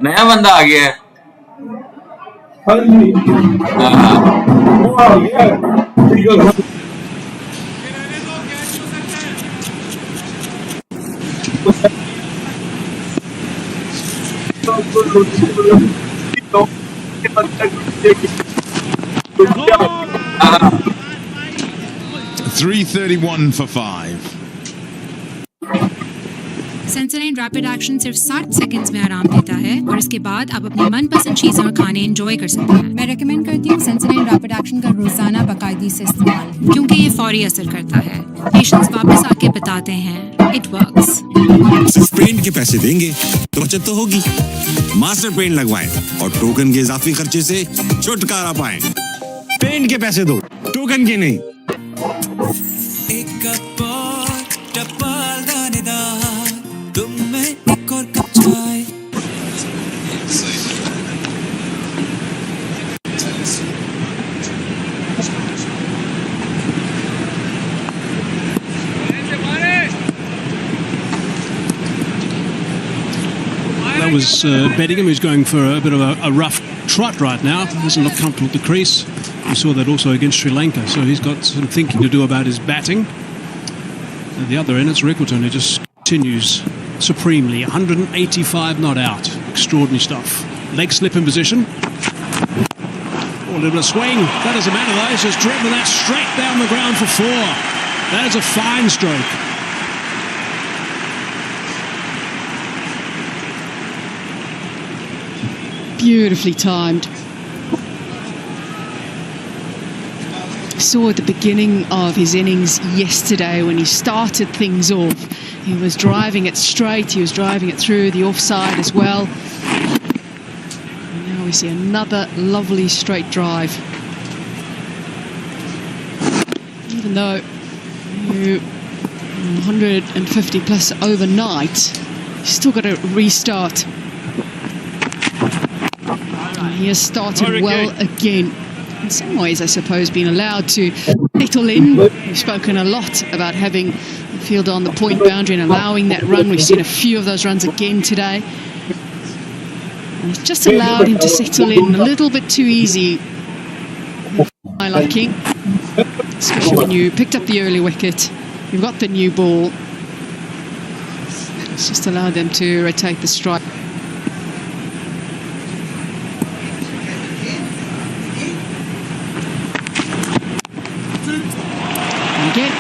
नया बंदा आ गया है। हाँ। 3:31 for 5. सेंसोडाइन रैपिड एक्शन सिर्फ 60 सेकंड्स में आराम देता है और इसके बाद आप अपनी मनपसंद चीजें और खाने एंजॉय कर सकते हैं। मैं रेकमेंड करती हूँ सेंसोडाइन रैपिड एक्शन का रोजाना बाकायदगी से इस्तेमाल, क्योंकि ये फौरी असर करता है। पेशेंट्स वापस आके बताते हैं इट वर्क्स। सिर्फ पेंट के पैसे देंगे तो बचत तो होगी। मास्टर पेंट लगवाएं और टोकन के इजाफी खर्चे से छुटकारा पाएं। पेंट के पैसे दो, टोकन के नहीं। एक कप और टपाल दानेदार, तुम में एक और कप चाय। That was Bedingham, who's going for a bit of a rough trot right now. Doesn't look comfortable at the crease. We saw that also against Sri Lanka, so he's got some thinking to do about his batting. At the other end, it's Rickleton who just continues supremely. 185 not out. Extraordinary stuff. Leg slip in position. Oh, a little bit of swing. That doesn't matter though. He's just driven that straight down the ground for 4. That is a fine stroke. Beautifully timed. Saw at the beginning of his innings yesterday when he started things off. He was driving it straight, he was driving it through the offside as well. And now we see another lovely straight drive. Even though you 150 plus overnight, you still got to restart. He has started well again. In some ways, I suppose, being allowed to settle in. We've spoken a lot about having the field on the point boundary and allowing that run. We've seen a few of those runs again today. And it's just allowed him to settle in a little bit too easy, my liking. Especially when you picked up the early wicket, you've got the new ball. It's just allowed them to rotate the strike. Again,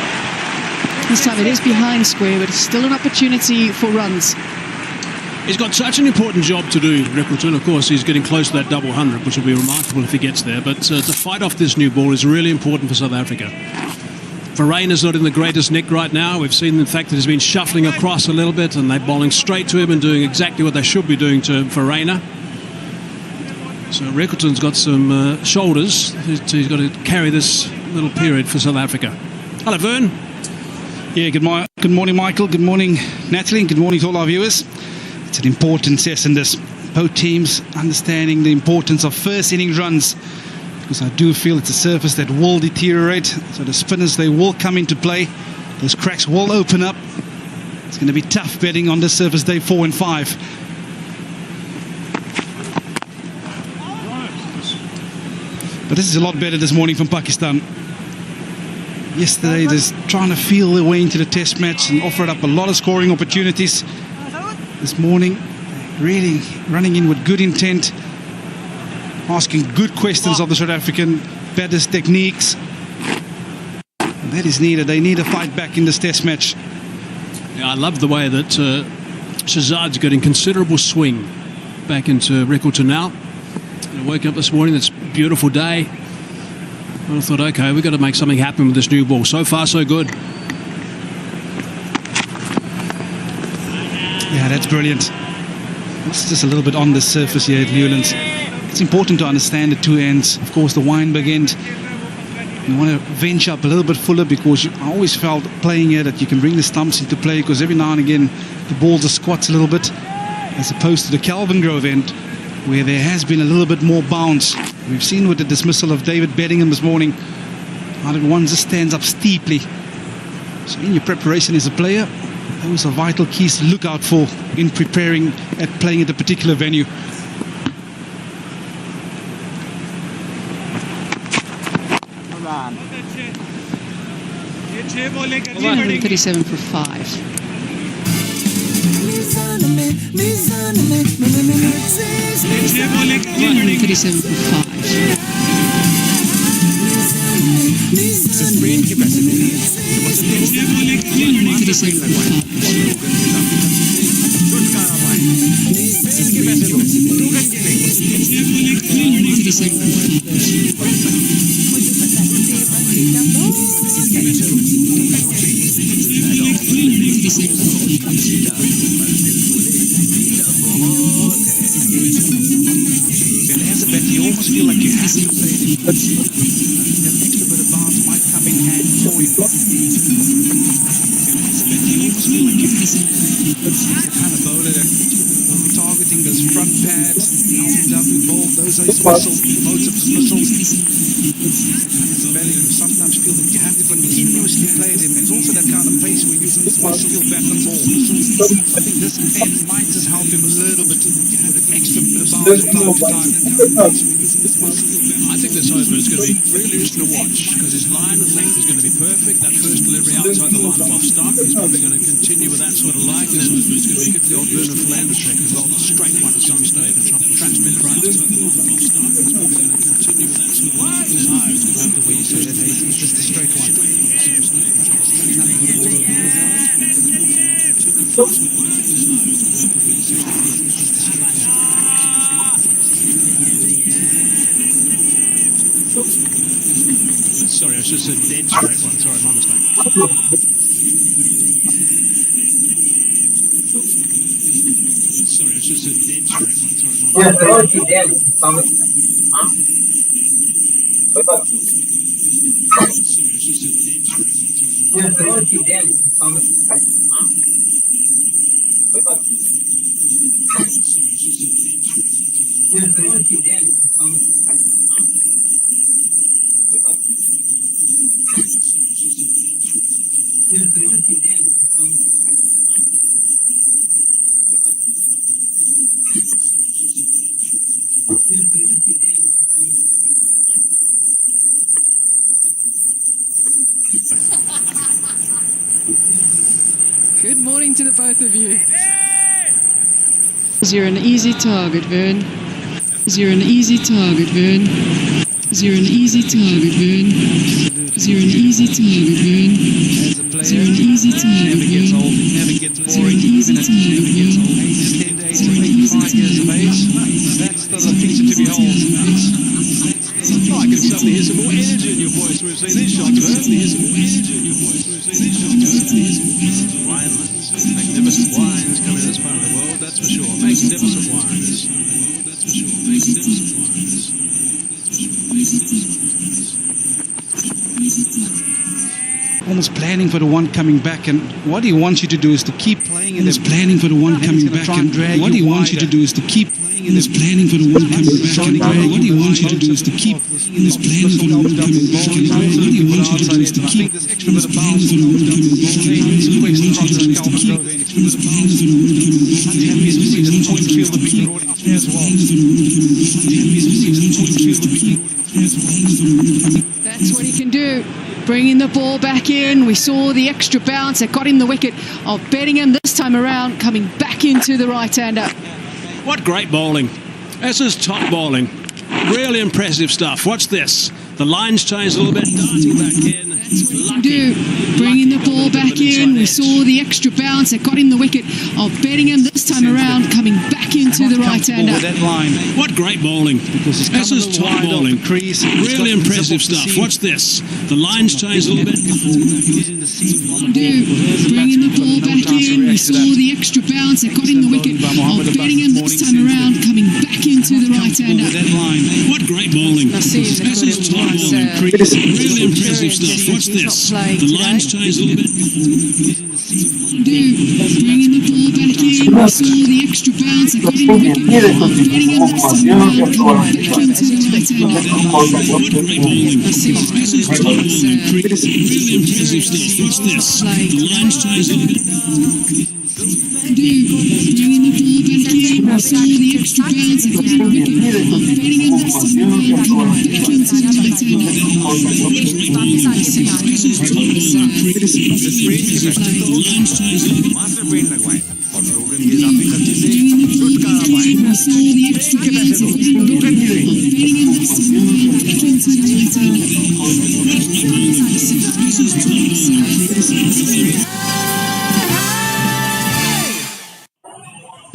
this time it is behind square, but it's still an opportunity for runs. He's got such an important job to do, Rickleton. Of course, he's getting close to that double 100, which will be remarkable if he gets there. But to fight off this new ball is really important for South Africa. Verreynne's not in the greatest nick right now. We've seen the fact that he's been shuffling across a little bit, and they're bowling straight to him and doing exactly what they should be doing to Verreynne. So Rickleton's got some shoulders. He's got to carry this little period for South Africa. Hello, Vern. Yeah, good morning, Michael. Good morning, Natalie. Good morning to all our viewers. It's an important session, this. Both teams understanding the importance of first innings runs, because I do feel it's a surface that will deteriorate. So the spinners, they will come into play. Those cracks will open up. It's going to be tough betting on this surface day 4 and 5. But this is a lot better this morning from Pakistan. Yesterday, they're trying to feel their way into the test match and offered up a lot of scoring opportunities. This morning, really running in with good intent, asking good questions of the South African batters' techniques. And that is needed. They need a fight back in this test match. Yeah, I love the way that Shazad's getting considerable swing back into Rickleton now. I woke up this morning, it's a beautiful day. I thought, okay, we've got to make something happen with this new ball. So far, so good. Yeah, that's brilliant. It's just a little bit on the surface here at Newlands. It's important to understand the two ends. Of course, the Wynberg end You want to venture up a little bit fuller, because I always felt playing here that you can bring the stumps into play, because every now and again the ball just squats a little bit, as opposed to the Kelvin Grove end, where there has been a little bit more bounce. We've seen with the dismissal of David Beddingham this morning how that one just stands up steeply. So in your preparation as a player, those are vital keys to look out for in preparing at playing at a particular venue. 137 for 5. 137 for 5. Sprain की capacity 137 for 5. छुटकारा पाए sprain के पैसे दो token के नहीं 137 for As a bet, you almost feel like you have to play it. That extra bit of bounce might come in handy for you. As a bet, you almost feel like you have to play it. It's the kind of bowler that will be targeting those front pads, LBW ball, those dismissals, modes of dismissals. Bellingham sometimes feel that you have to continuously play him. There's also that kind of pace where you must still bat the ball. I think this end might just help him a little bit with an extra bit of bounce from time to time. I think this over is going to be really interesting to watch, because his line and length is going to be perfect. That first delivery outside the line of off stump, he's probably going to continue with that sort of line, and then it's going to be the old Bernard Flanders trick as well, the straight one at some stage, and try to transmit it right outside the line of off stump. He's probably going to continue with that sort of line. It's going to have the way you say that, it's just a straight one. Sorry, I should have said dead straight one. Sorry, my mistake. Sorry, I should have said dead straight one. Sorry, my mistake. Good morning to the both of you. You're an easy target, Vern. You're an easy target, Vern. You're an easy target, Vern. You're an easy target, Vern. You're an easy target, Vern. Never gets You're an easy target, Vern. 10 to 85 years of age. That's still a feature to behold. I can suddenly hear some more energy in your voice when we say these shots, Vern. Hear some more energy in your voice when we say these shots, Vern. Winelands, magnificent wines coming in this part of the world, that's for sure. Magnificent wines. That's for sure. Magnificent wines. Almost planning for the one coming back, and what he wants you to do is to keep playing in this planning for the one coming back, and what he wants you to do is to keep playing in this planning for the one coming back, and what he wants you to do is to keep in this planning for the one coming back, and what he wants you to do is to keep this extra bit of bounce for the one coming back, and what he wants you to do is to keep extra bit of bounce for the one coming back, and what he wants you to do is to keep feel the beat as well. That's what he can do. Bringing the ball back in. We saw the extra bounce that got him the wicket of Beddingham this time around, coming back into the right-hander. What great bowling. This is top bowling. Really impressive stuff. Watch this. The line's changed a little bit, darting back in. do. Bringing the ball back in. We saw the extra bounce that got in the wicket of Bedingham this time around, coming back into the right-hander. That line. What great bowling. Because it's This is top bowling. Crease. Really impressive stuff. Watch this. The line's changed a little bit. Bringing the ball back in. We saw the extra bounce that got in the wicket of Bedingham this time around, coming back into the right-hander. What great bowling. This is top bowling. Really impressive stuff. Watch this. The line's changed a little bit. Bringing the ball back in. We saw the extra bounce that got in the wicket of Bedingham this time around, coming back into the right-hander. What great bowling. This is top bowling. Really impressive stuff. Watch this. The line's changed a little bit. Bringing the ball back in. We saw the extra bounce that got in the wicket of Bedingham this time around, coming back into the right-hander. Master pen लगवाएं और token के इजाफी खर्चे से छुटकारा पाएं।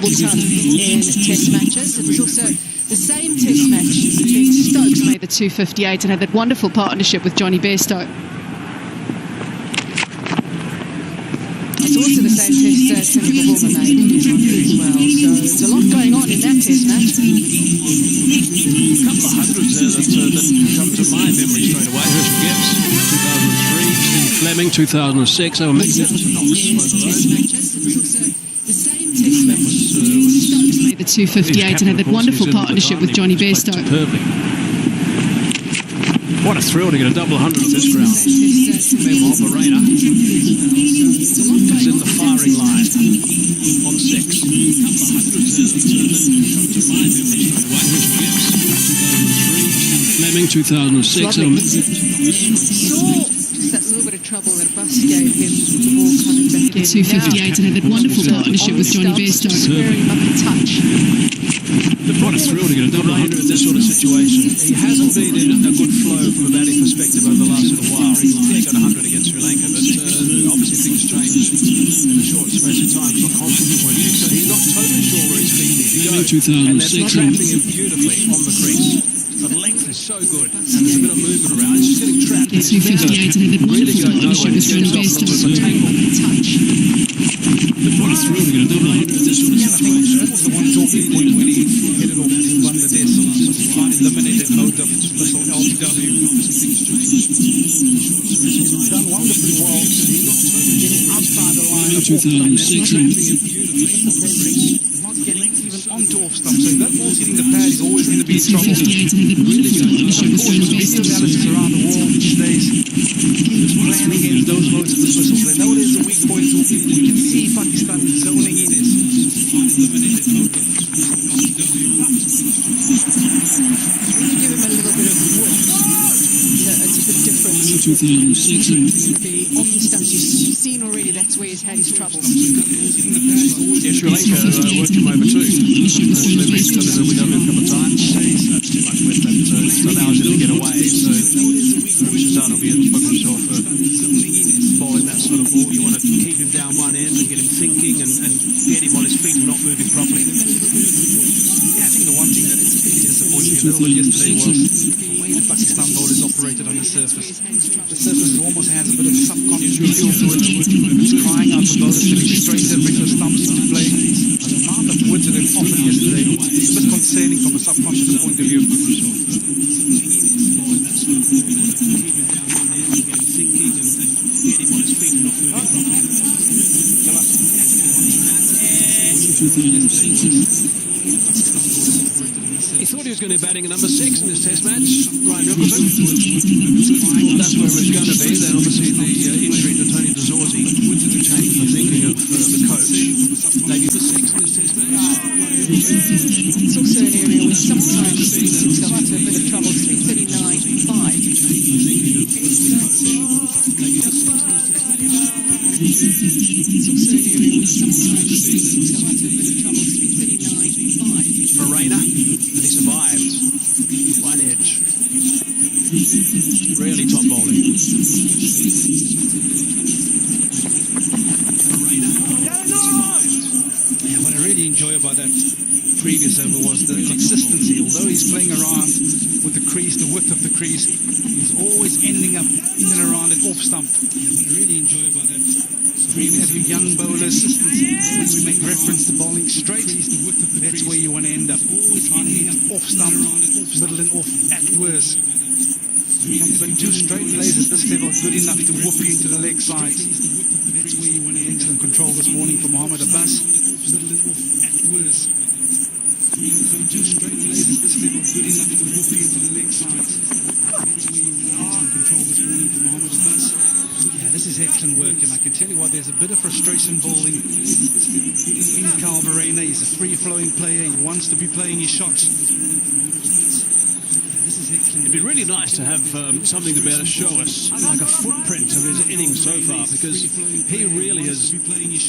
In test matches. It was also the same test match between Stokes made the 258 and had that wonderful partnership with Johnny Bairstow. It's also the same test that Senegal Bulmer made as well. So there's a lot going on in that test match. A couple of hundreds there that come to my memory straight away. Herschel Gibbs, 2003, Steve Fleming, 2006. They were mixed Made the 258 and had that wonderful partnership with Johnny Bairstow. Superbly. What a thrill to get a double 100 on this ground. Meanwhile, Morena is in the firing line on 6. Fleming, 2006. That little bit of trouble that Buss gave him, the ball coming back in. 258 and had that wonderful partnership with Johnny Bairstow. Very up in touch. What a thrill to get a double 100 in this sort of situation. He hasn't been in a good flow from a batting perspective over the last little while. He got 100 against Sri Lanka, but obviously things changed in a short space of time from a confidence point of view. So he's not totally sure where his feet need to go. And they're trapping him beautifully on the crease. The length is so good, and there's a bit of movement around. He's just getting trapped. 258 and had that wonderful partnership with Johnny Bairstow. What a thrill to get a double 100 in this sort of situation. That was the one talking point when he hit it off Bangladesh. Eliminated out of special LTW. He's done wonderfully well. Getting outside the line. 2006. Not getting even onto off stump. So if that ball's hitting the pad, he's always going to be in trouble. 258 and had that wonderful partnership with Johnny Bairstow. Analysis around the world these days. Keeps planning against those modes of dismissals. They know there's a weak point. We can see Pakistan zoning in this. Really give him a little bit of work. It's a bit different. 2006. To be on the stumps. You've seen already that's where he's had his troubles. Yeah, Sri Lanka worked him over too. Levy's come in with him a couple of times. That's too much with that allows him to get away. So Shazan will be in for himself bowling that sort of ball. You want to keep him down one end and get him thinking and get him on his feet and not moving properly. Yeah, I think the one thing that disappointed me a little bit yesterday was the way the Pakistan bowlers operated on the surface. The surface almost has a bit of subconscious feel to it. It's crying out for bowlers to be straight and bring the stumps to play. The amount of woods that they've offered yesterday is a bit concerning from a subconscious point of view. 2006. He thought he was going to be batting at number 6 in this test match, Ryan Rickelton. That's where it was going to be. Then obviously the injury to Tony DeZorzi changed the thinking of the coach. Maybe for 6 in this test match. It's also an area where sometimes he's got into a bit of trouble. 339.5. Morena, and he survived. One edge. Really top bowling. Yeah, what I really enjoy about that previous over was the consistency. Although he's playing around with the crease, the width of the crease, he's always ending up in and around it off stump. Yeah, what I really enjoy about that. So even as you young bowlers, when we make reference to bowling straight, that's where you want to end up. Always trying to hit off stump, middle and off at worst. But two straight plays at this level are good enough to whoop you into the leg side. That's where you want to excellent control this morning from Mohammad Abbas. Middle and off at worst. Two straight plays at this level good enough to whoop you into the leg side. That's where you want to excellent control this morning from Mohammad Abbas. Yeah, this is excellent work, and I can tell you what, there's a bit of frustration bowling in Kyle Verreynne. He's a free-flowing player. He wants to be playing his shots. It'd be really nice to have something to be able to show us, like a footprint of his innings so far, because he really has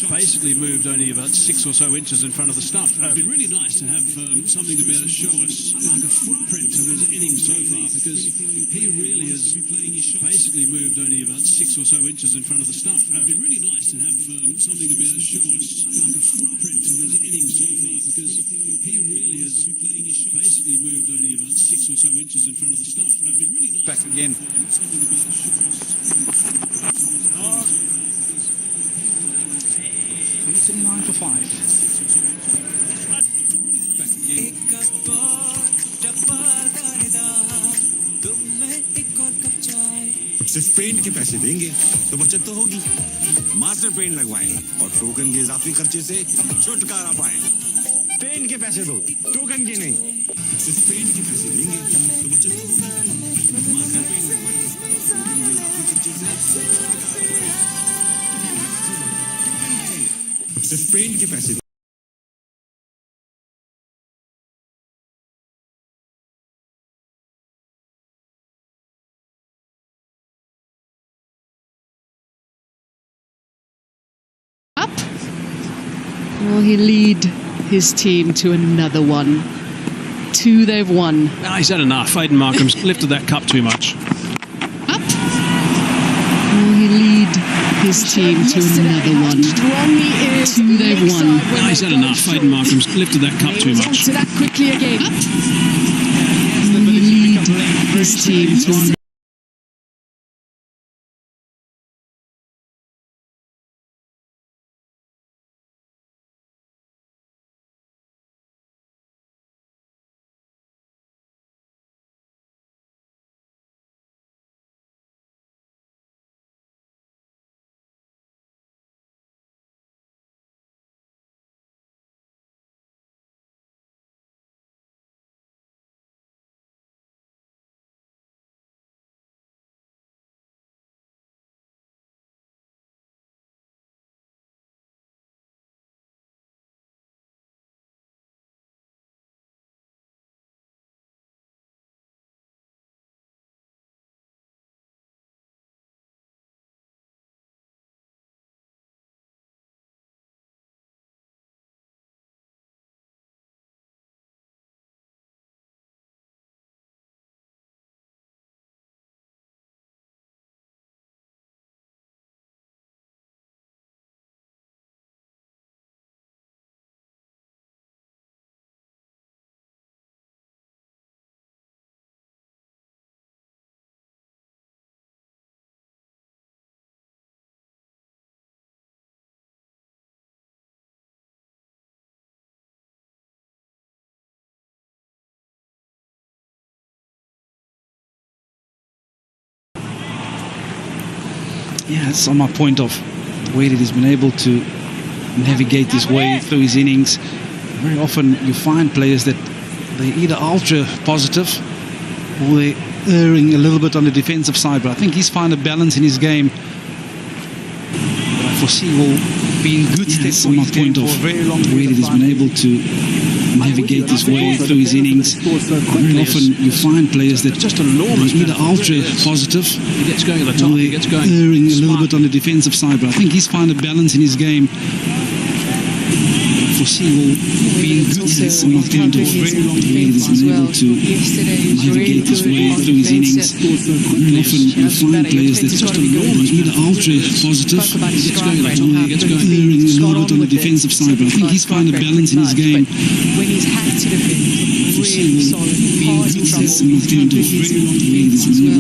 basically moved only about 6 or so inches in front of the stump. It'd be really nice to have something to be able to show us, like a footprint of his innings so far, because he really has basically moved only about 6 or so inches in front of the stump. It'd be really nice to have something to be able to show us, like a footprint of his innings so far, because he really has basically moved only about 6 or so inches in front of the stump. It'd be really nice. Back again. 9 for 5. Back again. सिर्फ paint के पैसे देंगे तो बचत तो होगी। Master paint लगवाएं और टोकन के इजाफी खर्चे से छुटकारा पाएं। पेंट के पैसे दो, टोकन के नहीं। सिर्फ पेंट के पैसे देंगे तो बचत तो होगी। मास्टर पेंट लगवाएं और टोकन के इजाफी खर्चे से छुटकारा पाएं। सिर्फ पेंट के पैसे Will he lead his team to another one? 2 they've won. No, he's had enough. Aidan Markram's lifted that cup too much. Up. Will he lead his team to another one? 2 they've won. No, he's had enough. Aidan Markram's lifted that cup too much. To that quickly again. Up. Will he lead his team to another? Yeah, that's on my point of the way that he's been able to navigate his way through his innings. Very often you find players that they're either ultra positive or they're erring a little bit on the defensive side, but I think he's found a balance in his game that I foresee will be in good stead for his game for a very long period of time. The way that he's been able to navigate his way through his innings. Very often you find players that just enormous, either ultra positive, he gets going at the top, he gets going erring a little bit on the defensive side, but I think he's found a balance in his game. I foreseeable being It's good also at some of them to uncovering his very long defense as well. Yesterday he was really navigate his good way on through his innings. defense. And often you find players that just don't know, he's either ultra positive, Spoke about his gets strike going rate, on, how he gets good going, he's been. and he's Got not on on the with it. defensive side, but I think he's found a balance in his game. When he's had to defend, really solid. Hard to trouble. Some of them to very long way Defense as well.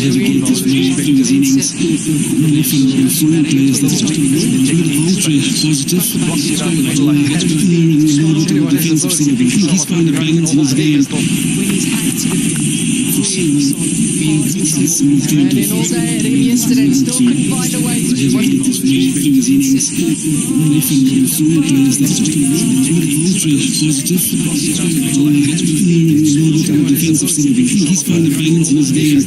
navigate his way through his innings. And often you find players that just don't know, he's either ultra positive, gets going on, he gets going, and he's not on the defensive side, but I think he's found a balance in his game. When he's had to defend, really solid. Hard to trouble. Some of them Ran in all day at him yesterday and still couldn't find a way through. through his innings. And often you find players that just don't know, he's either ultra positive, gets going on, he gets going, and he's not on the defensive side, but I think he's found a balance in his game.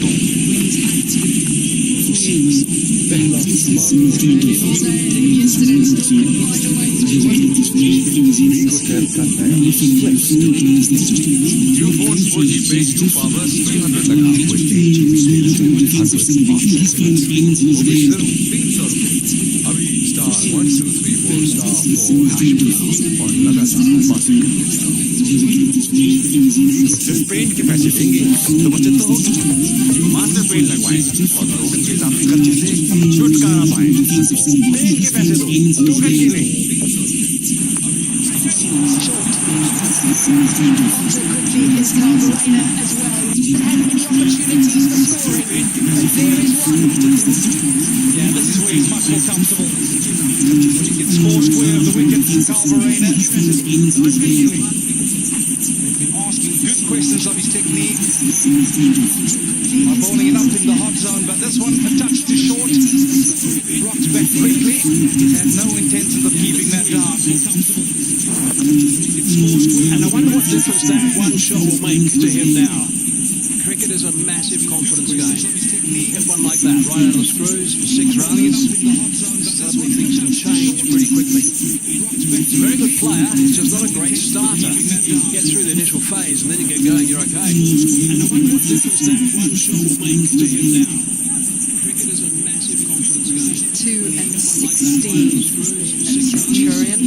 सिर्फ paint के पैसे देंगे तो बचत तो होगी। Master paint लगवाएं और टोकन के इजाफी खर्चे से छुटकारा पाएं। पेंट के पैसे दो, टोकन के नहीं। Quickly is Calderena as well. Had many opportunities for scoring. But there is one. Yeah, this is where he's much more comfortable. When he gets four square of the wicket, Calderena is revealing. They've been asking good questions of his technique. By bowling it up in the hot zone, but this one a touch too short. Rocked back quickly. He's had no intention of keeping that down. And I wonder what difference that one shot will make to him now. Cricket is a massive confidence game. Hit one like that, right out of the screws for 6 runs. Suddenly things can change pretty quickly. He's a very good player, he's just not a great starter. Get through the initial phase and then you get going, you're okay. And I wonder what difference that one shot will make to him now. Cricket is a massive confidence game. 2 and 16 at Centurion.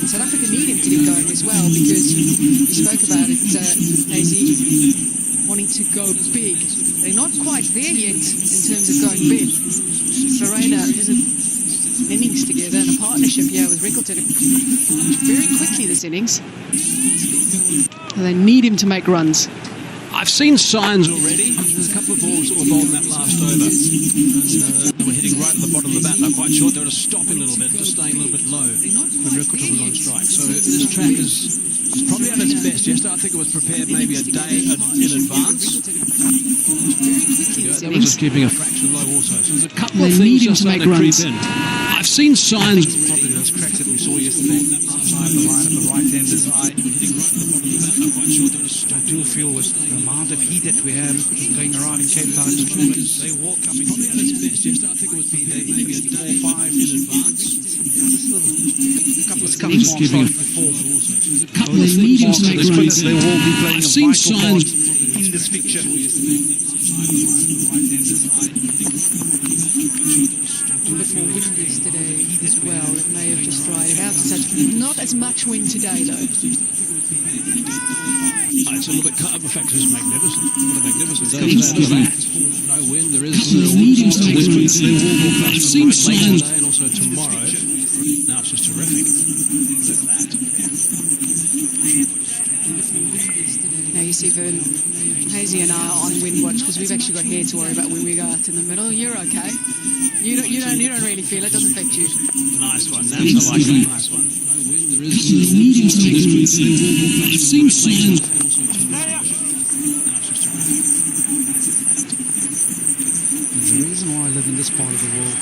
South Africa need him to get going as well because you spoke about it, Hazy, wanting to go big. They're not quite there yet in terms of going big. Serena is an innings together and a partnership here with Rickleton very quickly this innings. And they need him to make runs. I've seen signs already. There's a couple of balls that were bowled in that last over. They were hitting right at the bottom of the bat. They're quite short. They were just stopping a little bit, just staying a little bit low when Rickleton was on strike. So this track is probably at its best. Yesterday I think it was prepared maybe a day in advance. That was just keeping a fraction low also. So there's a couple of things just starting to creep in. I've seen signs. Probably those cracks that we saw yesterday in that side of the line at the right-hander's eye. Hitting right at the bottom of the bat. They're quite short. They were just I do feel with the amount of heat that we have going around in Cape Town at the moment, they walk coming probably at its best. Yesterday I think it was prepared maybe a day 4-5 in advance. couple of Just keeping a couple of things just starting to creep they in. will be playing I've a seen vital signs. part in this fixture. A bit more wind yesterday as well. It may have just dried it out. Not as much wind today though. It's a little bit cut up. The fact is magnificent. What a magnificent day. No wind. There is I've seen signs today and also tomorrow. Now it's just terrific. Look at that. Now you see Hazy and I are on wind watch because we've actually got hair to worry about when we go out in the middle. You're okay. You don't really feel it. Doesn't affect you. Nice one. That's a nice one. No wind. There is I've seen signs. The reason why I live in this part of the world,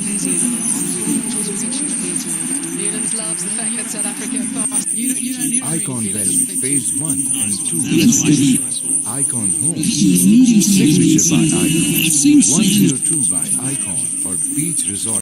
Hazy and I are on wind watch because we've actually got hair to worry about. Newlands loves the fact that South Africa are fast. You don't Icon really feel it. Valley, Doesn't affect you. Phase 1 and 2. Icon Home. Signature by Icon. 102 by Icon for Beach Resort.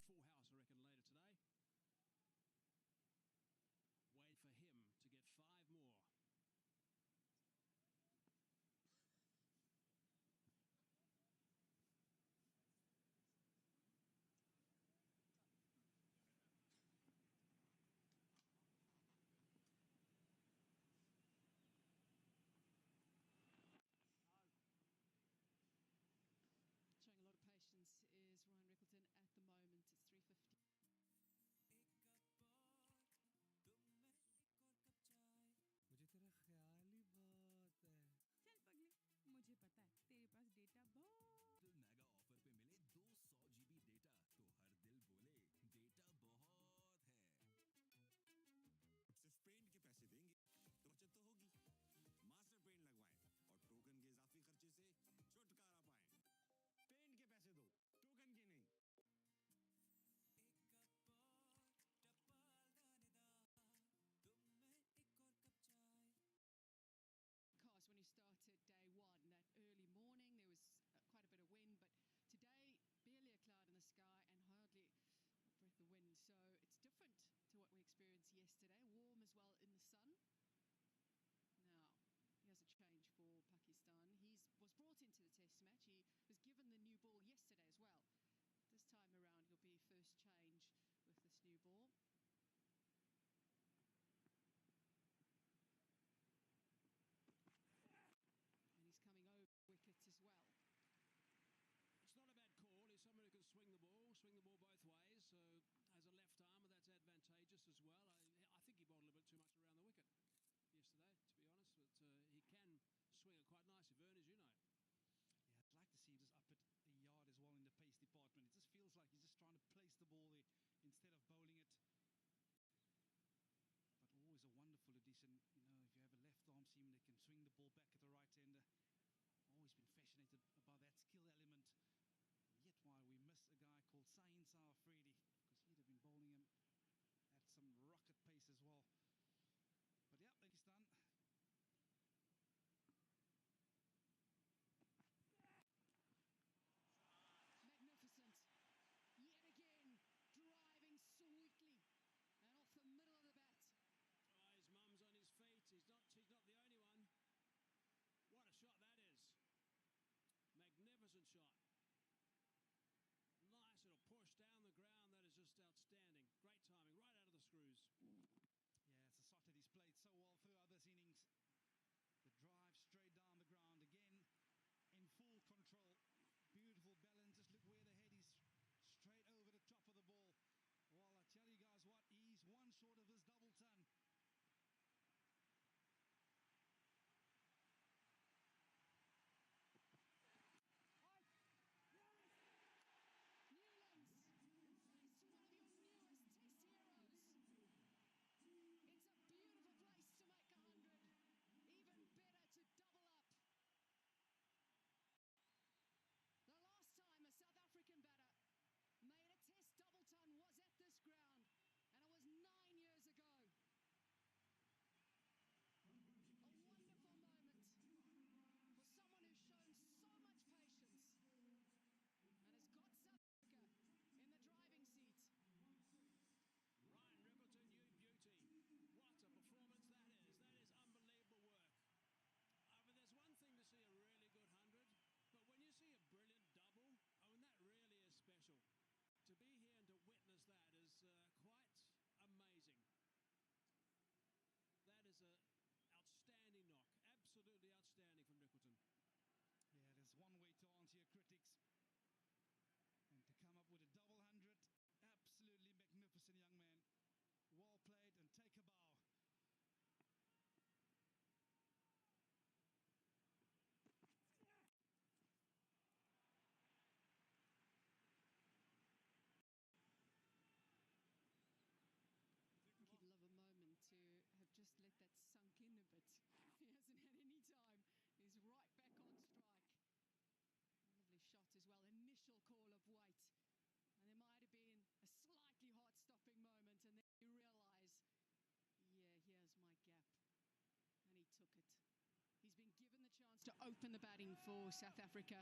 open the batting for South Africa,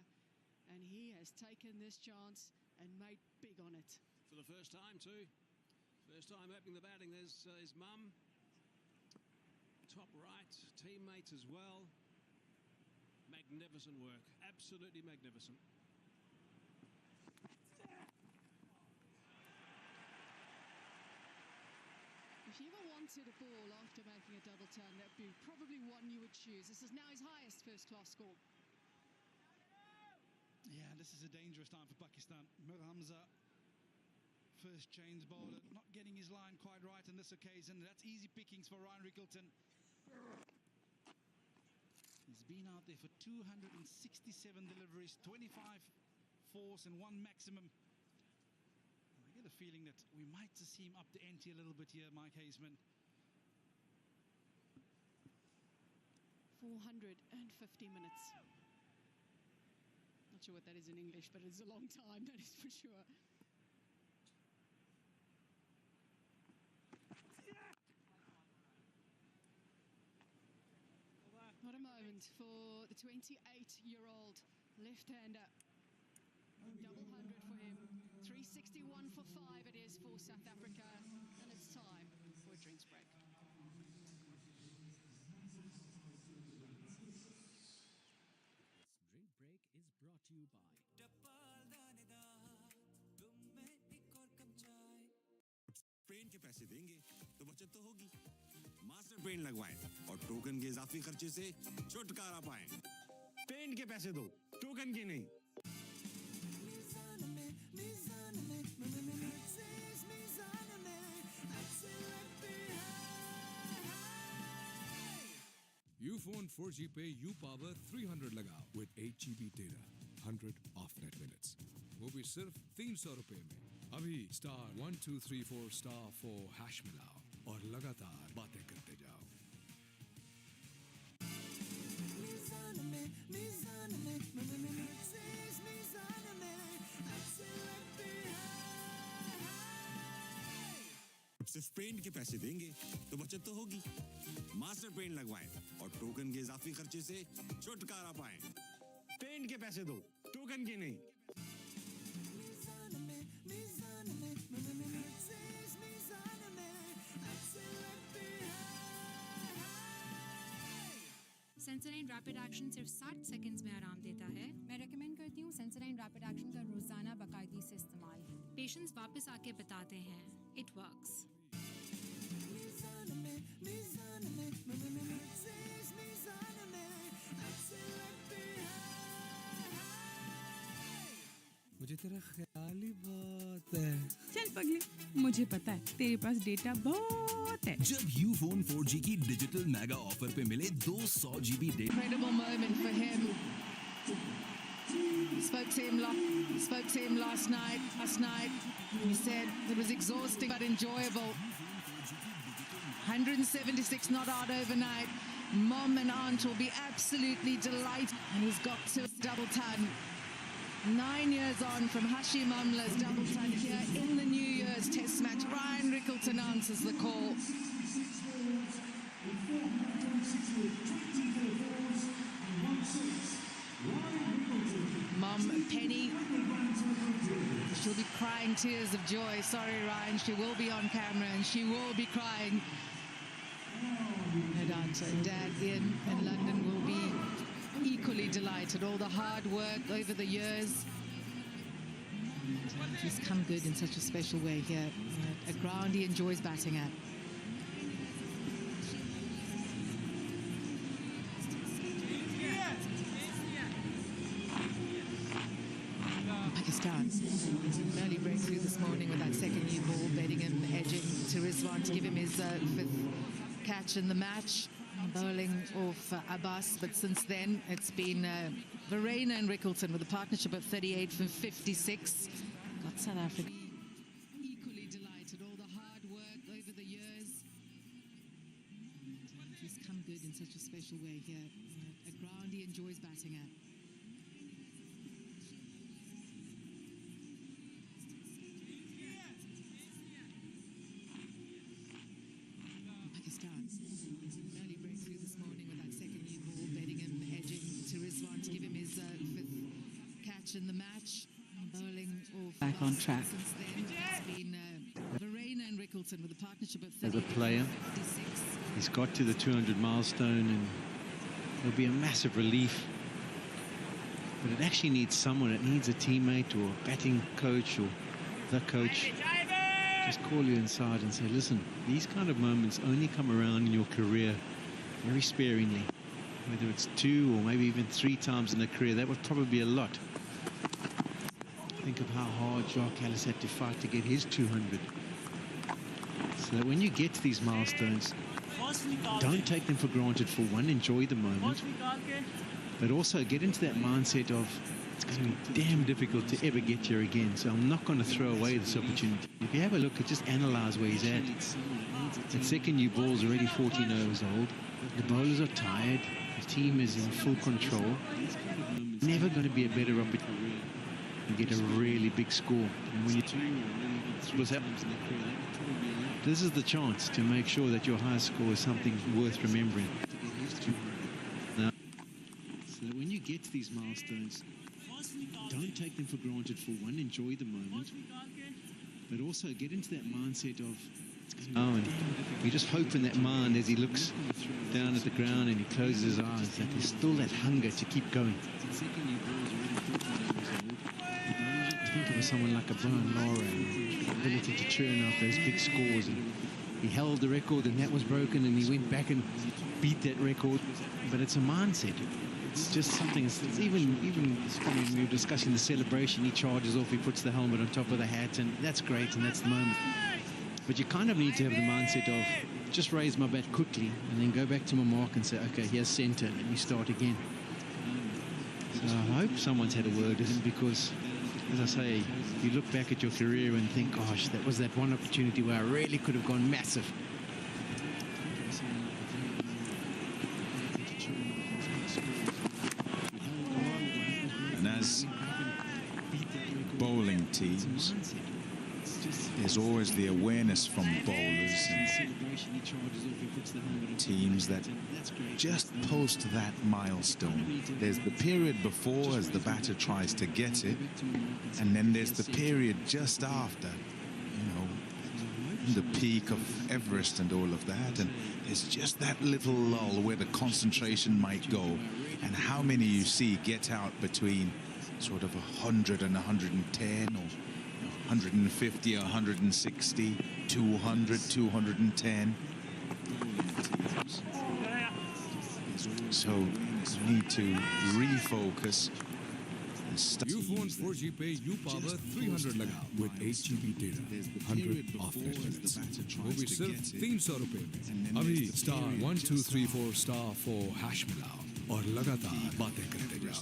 and he has taken this chance and made big on it. For the first time too. First time opening the batting. There's his mum. Top right, teammates as well. Magnificent work, absolutely magnificent. If you ever wanted a ball after making a double turn, that would be probably one you would choose. This is now his highest first-class score. Yeah, this is a dangerous time for Pakistan. Mir Hamza, first change bowler, not getting his line quite right on this occasion. That's easy pickings for Ryan Rickelton. He's been out there for 267 deliveries, 25 fours and 1 maximum. I get a feeling that we might just see him up the ante a little bit here, Mike Hazeman. 450 minutes. Not sure what that is in English, but it's a long time, that is for sure. What a moment for the 28-year-old left-hander. Double 100 for him. 361 for 5 it is for South Africa. And it's time for a drinks break. This drink break is brought to you by paint के पैसे देंगे तो बचत तो होगी। Master paint लगवाएं और token के इजाफी खर्चे से छुटकारा पाएं। पेंट के पैसे दो, टोकन के नहीं। Ufone 4G पे UPower 300 लगाओ with 8 GB data, 100 off-net minutes. वो भी सिर्फ 300 रुपए में। अभी *1234*4 हैश मिलाओ और लगातार बातें करते जाओ। सिर्फ पेंट के पैसे देंगे तो बचत तो होगी। मास्टर पेंट लगवाएं और टोकन के इजाफी खर्चे से छुटकारा पाएं। पेंट के पैसे दो, टोकन के नहीं। सेंसोडाइन रैपिड एक्शन सिर्फ 60 सेकंड्स में आराम देता है। मैं रेकमेंड करती हूँ सेंसोडाइन रैपिड एक्शन का रोजाना बाकायदगी से इस्तेमाल। पेशेंट्स वापस आके बताते हैं इट वर्क्स। मुझे तेरा ख्याल ही बहुत है। चल पगली, मुझे पता है तेरे पास डेटा बहुत है। जब Ufone 4G की डिजिटल मेगा ऑफर पे मिले 200 GB data. Incredible moment for him. Spoke to him last night. He said it was exhausting but enjoyable. 176 not out overnight. Mom and aunt will be absolutely delighted. And he's got to double ton. 9 years on from Hashim Amla's double ton here in the New Year's Test match. Ryan Rickelton answers the call. Mum Penny, she'll be crying tears of joy. Sorry Ryan, she will be on camera and she will be crying. No doubt Dad Ian in London will be equally delighted. All the hard work over the years. He's come good in such a special way here. A ground he enjoys batting at. Pakistan. Early breakthrough this morning with that second new ball, Bedingham edging to Rizwan to give him his 5th catch in the match. Bowling off Abbas, but since then it's been Verreynne and Rickelton with a partnership of 38 from 56. Got South Africa equally delighted. All the hard work over the years. He's come good in such a special way here. A ground he enjoys batting at. Pakistan. Early breakthrough this morning with that second new ball, Bedingham edging to Rizwan in the match. Bowling back on track. Since then, it's been Verreynne and Rickleton with a partnership of 30. As a player, he's got to the 200 milestone and it'll be a massive relief. But it actually needs someone, it needs a teammate or a batting coach or the coach. Just call you inside and say, listen, these kind of moments only come around in your career very sparingly. Whether it's 2 or maybe even 3 times in a career, that would probably be a lot. Think of how hard Jacques Kallis had to fight to get his 200. So that when you get to these milestones, don't take them for granted. For one, enjoy the moment, but also get into that mindset of it's going to be damn difficult to ever get here again, so I'm not going to throw away this opportunity. If you have a look at, just analyze where he's at. That second new ball's already 14 overs old. The bowlers are tired. The team is in full control. Never going to be a better opportunity to get a really big score. And when you this is the chance to make sure that your high score is something worth remembering. Now, so that when you get to these milestones, don't take them for granted. For one, enjoy the moment, but also get into that mindset of and you just hope in that mind as he looks down at the ground and he closes his eyes that there's still that hunger to keep going. Think of someone like a Brian Lara, the ability to churn out those big scores, and he held the record and that was broken and he went back and beat that record. But it's a mindset. It's just something. It's even when we were discussing the celebration, he charges off, he puts the helmet on top of the hat, and that's great, and that's the moment. But you kind of need to have the mindset of just raise my bat quickly and then go back to my mark and say, okay, here's center, and you start again. So I hope someone's had a word with him, because, as I say, you look back at your career and think, gosh, that was that one opportunity where I really could have gone massive. And as bowling teams, there's always the awareness from bowlers and teams that just post that milestone. There's the period before as the batter tries to get it, and then there's the period just after, you know, the peak of Everest and all of that, and it's just that little lull where the concentration might go, and how many you see get out between sort of 100 and 110 or 150, 160, 200, 210. So you need to refocus. Ufone 4G पे UPower 300 लगा with 8 GB data, 100 off networks. वो भी सिर्फ 300 रुपए में। अभी *1234*4 hash मिलाओ और लगातार बातें करते जाओ।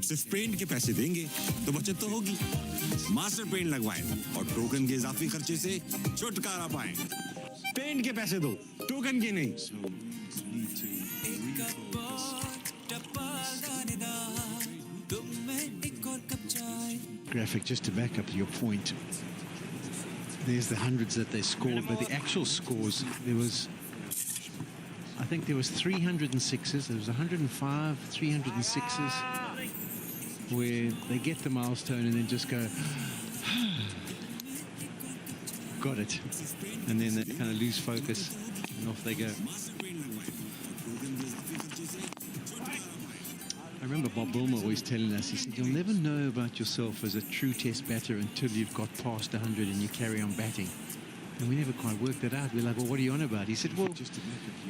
सिर्फ पेंट के पैसे देंगे तो बचत तो होगी। मास्टर पेंट लगवाएं और टोकन के इजाफी खर्चे से छुटकारा पाएं। पेंट के पैसे दो, टोकन के नहीं। Graphic, just to back up your point, there's the hundreds that they scored, but the actual scores, there was, I think there was 306s, there was 105, 306s, where they get the milestone and then just go, got it, and then they kind of lose focus and off they go. I remember Bob Bulmer always telling us, he said, you'll never know about yourself as a true test batter until you've got past 100 and you carry on batting. And we never quite worked that out. We're like, well, what are you on about? He said, well,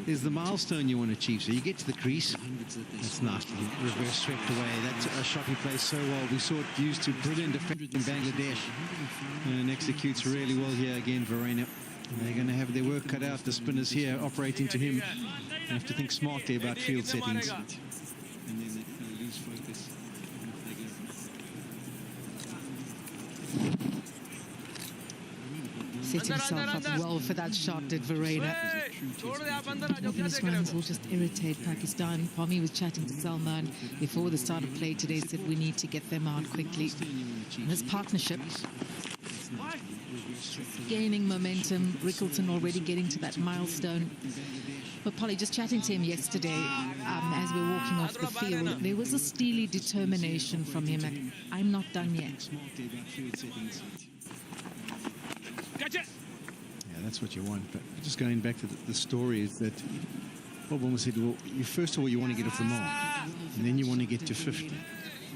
there's the milestone you want to achieve. So you get to the crease. That's nicely reverse swept away. That's a shot he plays so well. We saw it used to brilliant defense in Bangladesh. And executes really well here again, Verreynne. And they're going to have their work cut out. The spinners here operating to him. They have to think smartly about field settings. And then they kind of lose focus. Set himself up well for that shot, did Verreynne. These runs will just irritate Pakistan. Pommy was chatting to Salman before the start of play today, said we need to get them out quickly. And this partnership gaining momentum. Rickleton already getting to that milestone. But Polly, just chatting to him yesterday, as we were walking off the field, there was a steely determination from him. Like, I'm not done yet. Yeah, that's what you want. But just going back to the story is that Bob almost said, well, first of all, you want to get off the mark, and then you want to get to 50,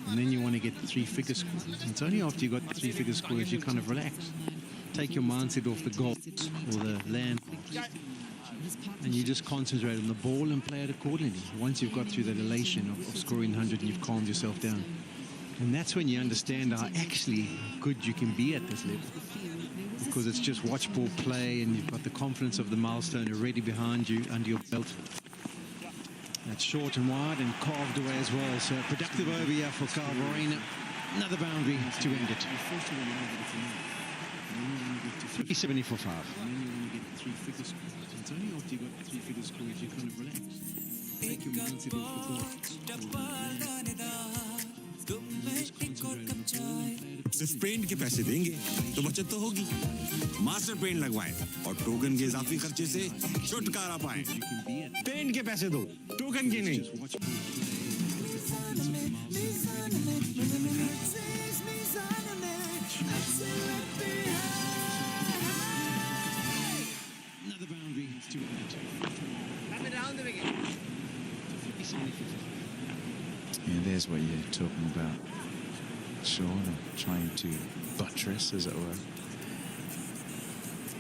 and then you want to get the three-figure score. And it's only after you got the three-figure scores you kind of relax. Take your mindset off the goals or the land, and you just concentrate on the ball and play it accordingly. Once you've got through that elation of scoring 100 and you've calmed yourself down. And that's when you understand how actually good you can be at this level. Because it's just watch ball play and you've got the confidence of the milestone already behind you, under your belt. That's short and wide and carved away as well. So productive over here for Carl Verreynne. Another boundary to end it. 70 for 5. It's only after you got 3-figure scores you kind of relax. Take your mindset off the सिर्फ paint के पैसे देंगे तो बचत तो होगी। Master paint लगवाएं और टोकन के इजाफी खर्चे से छुटकारा पाएं। पेंट के पैसे दो, टोकन के नहीं। Another boundary to end. Yeah, there's what you're talking about, Sean, trying to buttress, as it were.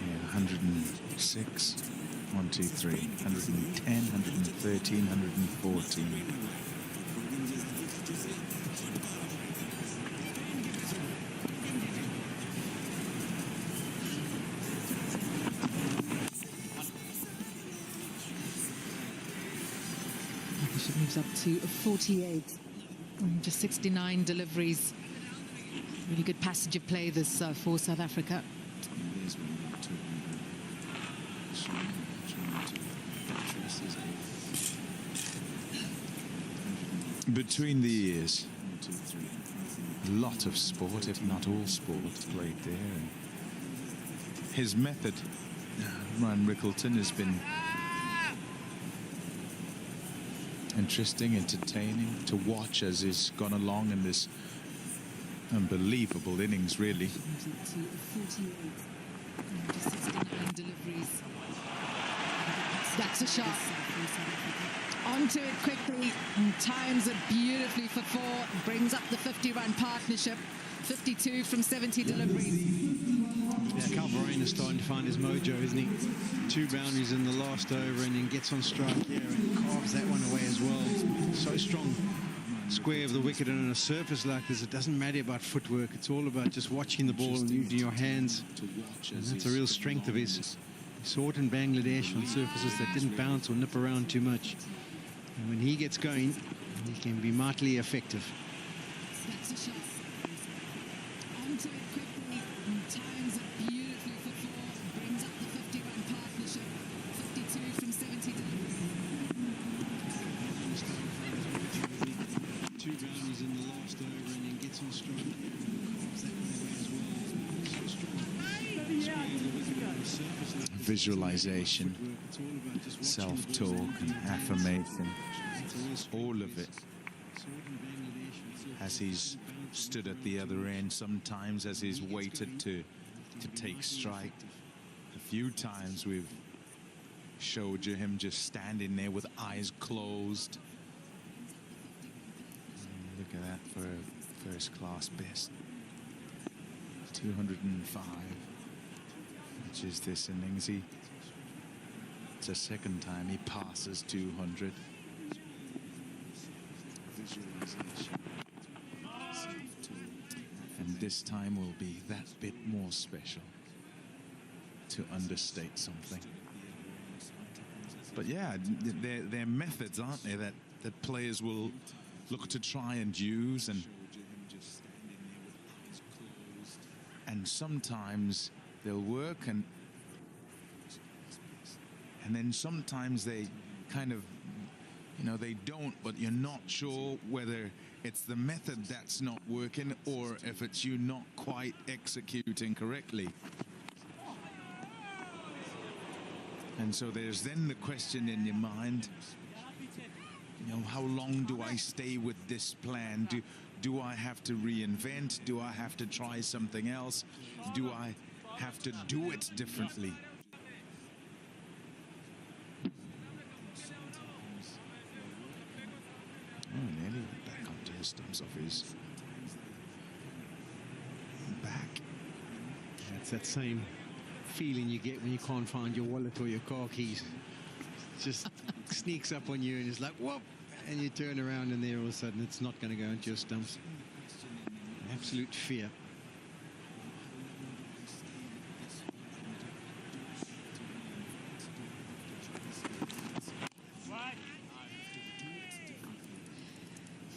Yeah, 106, 1, 2, 3, 110, 113, 114. It moves up to 48. Just 69 deliveries. Really good passage of play this for South Africa. Between the years, a lot of sport, if not all sport, played there. His method, Ryan Rickleton, has been interesting, entertaining to watch as he's gone along in this unbelievable innings, really. That's a shot. Onto it quickly, and times it beautifully for 4. Brings up the 50-run partnership. 52 from 70 deliveries. Yeah, Carl Verreynne is starting to find his mojo, isn't he? 2 boundaries in the last over and then gets on strike here and carves that one away as well. So strong. Square of the wicket, and on a surface like this, it doesn't matter about footwork. It's all about just watching the ball and using your hands. And that's a real strength of his. We saw it in Bangladesh on surfaces that didn't bounce or nip around too much. And when he gets going, he can be mightily effective. That's a shot. Onto it quickly, and times it beautifully for 4. Brings up the 50-run partnership. 52 from 70 deliveries. 2 boundaries in the last over and then gets on strike. Carves that one away as well. So strong. Visualization, self-talk and affirmation, all of it. As he's stood at the other end, sometimes as he's waited to take strike. A few times we've showed you him just standing there with eyes closed. Look at that for a first-class best. 205, which is this innings. It's a second time he passes 200. And this time will be that bit more special, to understate something. But yeah, they're methods, aren't they, that players will look to try and use, and sometimes they'll work, and then sometimes they kind of, they don't, but you're not sure whether it's the method that's not working or if it's you not quite executing correctly. And so there's then the question in your mind, you know, how long do I stay with this plan? Do I have to reinvent? Do I have to try something else? Do I have to do it differently? Oh, nearly went back onto his stumps off his back. That's that same feeling you get when you can't find your wallet or your car keys. It just sneaks up on you and it's like, whoop! And you turn around and there all of a sudden it's not going to go into your stumps. Absolute fear.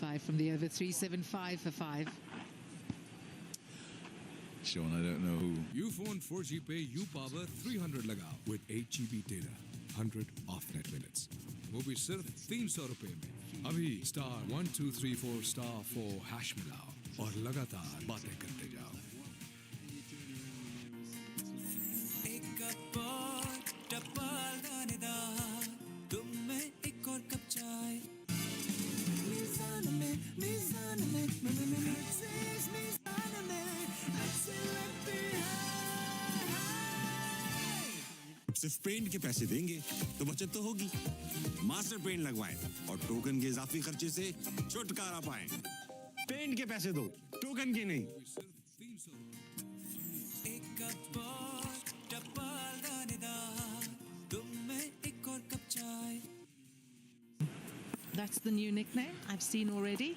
Five from the over, 375 for 5. Sean, I don't know who. Ufone 4G पे U-Power 300 लगाओ with 8 GB data, 100 off-net minutes. वो भी सिर्फ 300 रुपए में. अभी *1234*4 मिलाओ और लगातार बातें करते जाओ. एक कप और टपाल दानेदार, तुम में एक और कप चाय. मीज़ान में अच्छी लगती है. सिर्फ पेंट के पैसे देंगे तो बचत तो होगी. मास्टर पेंट लगवाएं और टोकन के इजाफी खर्चे से छुटकारा पाएं. पेंट के पैसे दो, टोकन के नहीं. एक कप और टपाल दानेदार, तुम में एक और कप चाय. That's the new nickname I've seen already.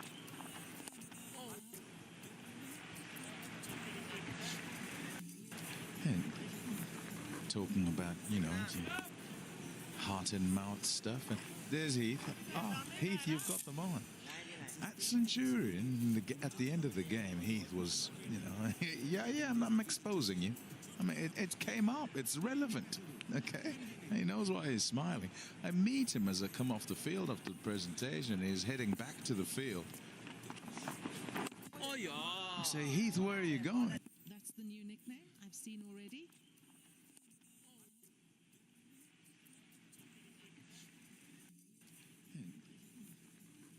Talking about, you know, heart and mouth stuff. And there's Heath. Oh, Heath, you've got them on. At Centurion, at the end of the game, Heath was, you know, yeah, I'm exposing you. I mean, it came up. It's relevant, okay? He knows why he's smiling. I meet him as I come off the field after the presentation. He's heading back to the field. Oh, yeah. I say, Heath, where are you going? That's the new nickname I've seen already.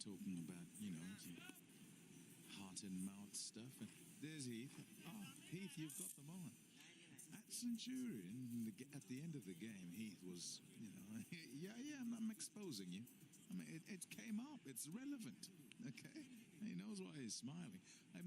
Talking about, you know, heart and mouth stuff. And there's Heath. Oh, Heath, you've got them on. At Centurion, at the end of the game, Heath was, you know, yeah, I'm exposing you. I mean, it came up. It's relevant, okay? He knows why he's smiling. I